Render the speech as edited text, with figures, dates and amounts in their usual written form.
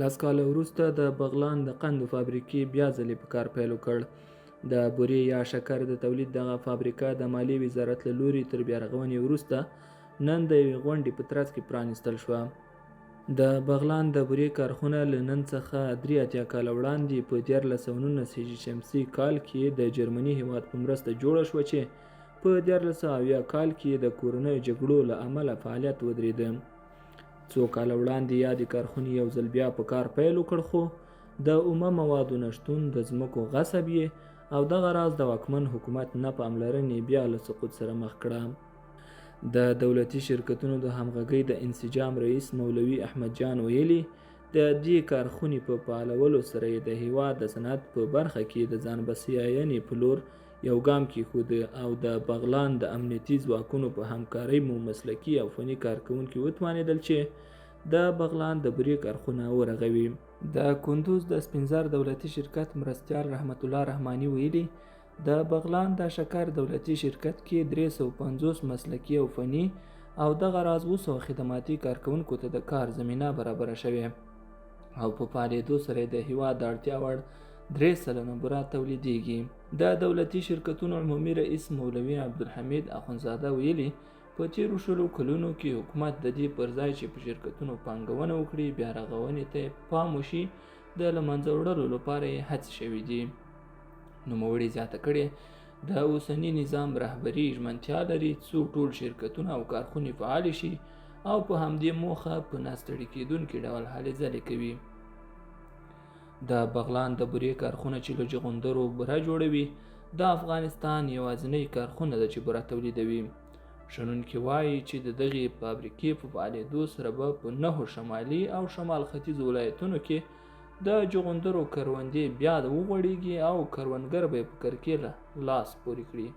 لس کاله وروسته د بغلان د قندو فابریکې بیا ځلې په کار پیل وکړ. د بورې یا شکر د تولید دغه فابریکه د مالیې وزارت له لوري تر بیارغونې وروسته نن د یوې غونډې په ترڅ کې پرانیستل شوه. د بغلان د بورې کارخونه له نن څخه 83 کاله وړاندې په 1419 هجري شمسي کال کې د جرمني هیواد په مرسته جوړه شوه چې په 1480 کال کې د کورنیو جګړو له امله فعالیت ودرېده. څو کاله وړاندې یادې کارخونې یو ځل بیا په کار پیل وکړ، خو د اومه موادو نشتون، د ځمکو غصب او دغه راز د واکمن حکومت نه پاملرنې بیا له سقوط سره مخ کړه. د دولتي شرکتونو د همغږۍ د انسجام رئیس مولوي احمد جان ویلي، د دې کارخونې په فعالولو سره یې د هیواد د صنعت په برخه کې د ځان بسیاینې په لور یو ګام کېښود او د بغلان د امنیتي ځواکونو په همکارۍ مو مسلکي او فني کارکوونکي وتوانېدل چې د بغلان د بورې کارخونه ورغوي. د کندوز د سپین زر دولتي شرکت مرستیال رحمت الله رحماني ویلي، د بغلان د شکر دولتي شرکت کې 350 مسلکي او فني او دغه راز 200 خدماتي کارکوونکو ته د کار زمینه برابره شوې او په فعالېدو سره د هیواد د اړتیا وړ 3 سلنه بوره تولیدېږي. د دولتي شرکتونو عمومي رئیس مولوي عبدالحمید اخندزاده ویلي، په تیرو 20 کلونو کې حکومت د دې پر ځای چې په شرکتونو پانګونه وکړي، بیا رغونې ته پام وشي، د له منځه وړلو لپاره یې هڅې شوې دي. نوموړي زیاته کړې، د اوسني نظام رهبري ژمنتیا لري څو ټول شرکتونه او کارخونې فعال شي او په همدې موخه په ناستړي کېدونکي ډول هلې ځلې کوي. د بغلان د بورې کارخونه چې له جغندرو بوره جوړوي، د افغانستان یوازینۍ کارخونه ده چې بوره تولیدوي. شنونکي وایي چې د دغې فابریکې په فعالېدو سره به په 9 شمالي او شمال ختیځو ولایتونو کې د جغندرو کروندې بیا وغوړېږي او کروندګر به یې په کرکیله لاس پورې کړي.